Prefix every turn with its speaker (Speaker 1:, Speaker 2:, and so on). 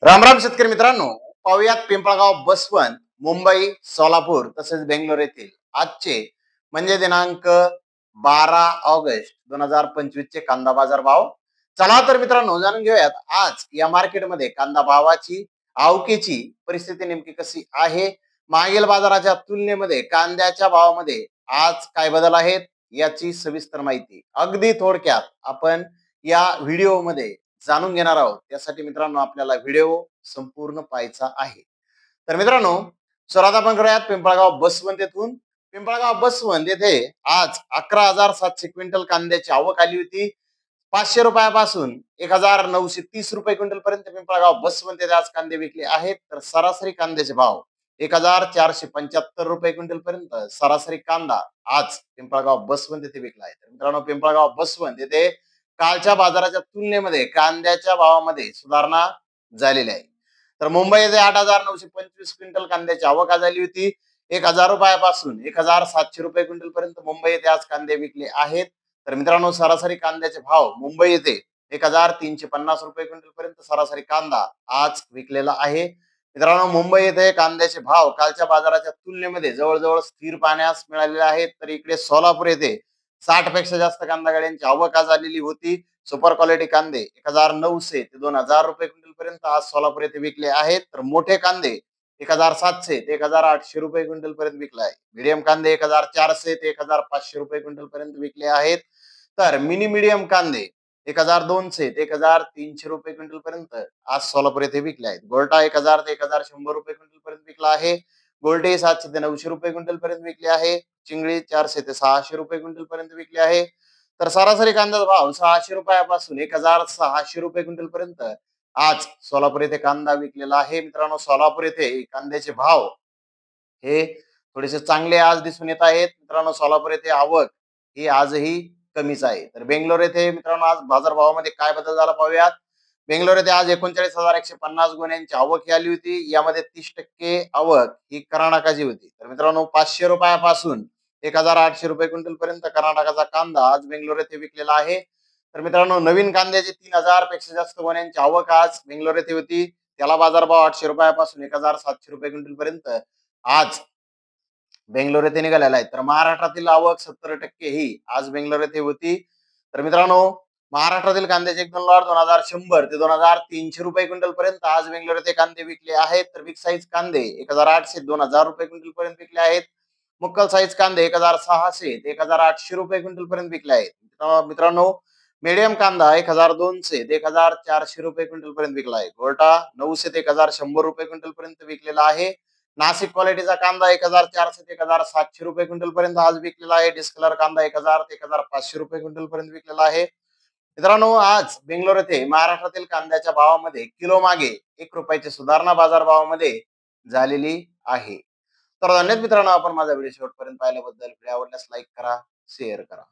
Speaker 1: रामराम शेतकरी मित्रांनो, पाहुयात पिंपळगाव, बसवंत, मुंबई, सोलापूर तसेच बेंगलोर येथील आजचे म्हणजे दिनांक 12 ऑगस्ट 2025 चे कांदा बाजार भाव. चला तर मित्रांनो, जाणून घेऊयात आज या मार्केटमध्ये कांदा भावाची, आवकेची परिस्थिती नेमकी कशी आहे. मागील बाजाराच्या तुलनेमध्ये कांद्याच्या भावामध्ये आज काय बदल आहेत याची सविस्तर माहिती अगदी थोडक्यात आपण या व्हिडिओमध्ये जाणून घेणार आहोत. त्यासाठी मित्रांनो आपल्याला व्हिडिओ संपूर्ण पाहायचा आहे. तर मित्रांनो, सुरुवात आपण करूयात पिंपळगाव बसवंत येथून. पिंपळगाव बसवंत येथे आज 11,700 क्विंटल कांद्याची आवक आली होती. 500 रुपयापासून 1,930 रुपये क्विंटल पर्यंत पिंपळगाव बसवंत येथे आज कांदे विकले आहेत. तर सरासरी कांद्याचे भाव 1,475 रुपये क्विंटल पर्यंत सरासरी कांदा आज पिंपळगाव बसवंत येथे विकला आहे. तर मित्रांनो, पिंपळगाव बसवंत येथे कालच्या बाजाराच्या तुलनेमध्ये कांद्याच्या भावामध्ये सुधारणा झालेली आहे. तर मुंबई येथे 8,925 क्विंटल कांद्याची आवक झाली होती. 1,000 रुपयापासून 1,700 रुपये क्विंटल पर्यंत मुंबई येथे आज कांदे विकले आहेत. तर मित्रांनो, सरासरी कांद्याचे भाव मुंबई येथे 1,350 रुपये क्विंटल पर्यंत सरासरी कांदा आज विकलेला आहे. मित्रांनो, मुंबई येथे कांद्याचे भाव कालच्या बाजाराच्या तुलनेमध्ये जवळजवळ स्थिर पाहण्यास मिळालेले आहेत. तर इकडे सोलापूर येथे 60 पेक्षा जास्त कांदा गाड्यांची आवक आज आलेली होती. सुपर क्वालिटी कांदे 1,900 ते 2,000 रुपये क्विंटल पर्यंत आज सोलापूर येथे विकले आहेत. तर मोठे कांदे 1,700 ते 1,800 रुपये क्विंटल पर्यंत विकले आहे. मीडियम कांदे 1,400 ते 1,500 रुपये क्विंटल पर्यंत विकले आहेत. तर मिनी मीडियम कांदे 1,200 ते 1,300 रुपये क्विंटल पर्यंत आज सोलापूर येथे विकले आहेत. गोल्टा 1,000 ते 1,100 रुपये क्विंटल पर्यंत विकला आहे. गोल्टे 700 ते 900 रुपये क्विंटल पर्यंत विकले आहे. चिंगळी 400 ते 600 रुपये क्विंटल पर्यंत विकले आहे. तर सरासरी कांद्याचा भाव 600 रुपयापासून 1,600 रुपये क्विंटल पर्यंत आज सोलापूर येथे कांदा विकलेला आहे. मित्रांनो, सोलापूर येथे कांद्याचे भाव हे थोडेसे चांगले आज दिसून येत आहेत. मित्रांनो, सोलापूर येथे आवक ही आजही कमीच आहे. तर बेंगलोर येथे मित्रांनो आज बाजारभावामध्ये काय बदल झाला पाहूयात. बेंगलोर येथे आज 39,150 गुन्ह्यांची आवक आली होती. यामध्ये 30% आवक ही कर्नाटकाची होती. तर मित्रांनो, 500 रुपयापासून 1,800 रुपये क्विंटल पर्यंत कर्नाटकाचा कांदा आज बेंगलोर येथे विकलेला आहे. तर मित्रांनो, नवीन कांद्याची 3,000 पेक्षा जास्त गोण्यांची आवक आज बेंगलोर येथे होती. त्याला बाजारभाव 800 रुपयापासून 1,700 रुपये क्विंटल पर्यंत आज बेंगलोर येथे निघालेला आहे. तर महाराष्ट्रातील आवक 70% ही आज बेंगलोर येथे होती. तर मित्रांनो, महाराष्ट्रातील कांद्याचे एकदम लॉट 2,100 ते 2,300 रुपये क्विंटल पर्यंत आज बेंगलोर येथे कांदे विकले आहेत. तर बिग साईज कांदे 1,800 ते 2,000 रुपये क्विंटल पर्यंत विकले आहेत. मुक्कल साईज कांदे 1,600 ते 1,800 रुपये क्विंटल पर्यंत विकले आहेत. मित्रांनो, मीडियम कांदा 1,200 ते 1,400 रुपये क्विंटल पर्यंत विकला आहे. गोल्टा 900 ते 1,100 रुपये क्विंटल पर्यंत विकलेला आहे. नाशिक क्वालिटीचा कांदा 1,400 ते 1,700 रुपये क्विंटल पर्यंत आज विकलेला आहे. डिस्कलर कांदा 1,000 ते 1,500 रुपये क्विंटल पर्यंत विकलेला आहे. मित्रांनो, आज बेंगलोर येथे महाराष्ट्रातील कांद्याच्या भावामध्ये किलो मागे 1 रुपयाची सुधारणा बाजार भावामध्ये झालेली आहे. तर धन्यवाद मित्रांनो, आपण माझा व्हिडिओ शेवटपर्यंत पाहिल्याबद्दल. व्हिडिओ आवडल्यास लाईक करा, शेअर करा.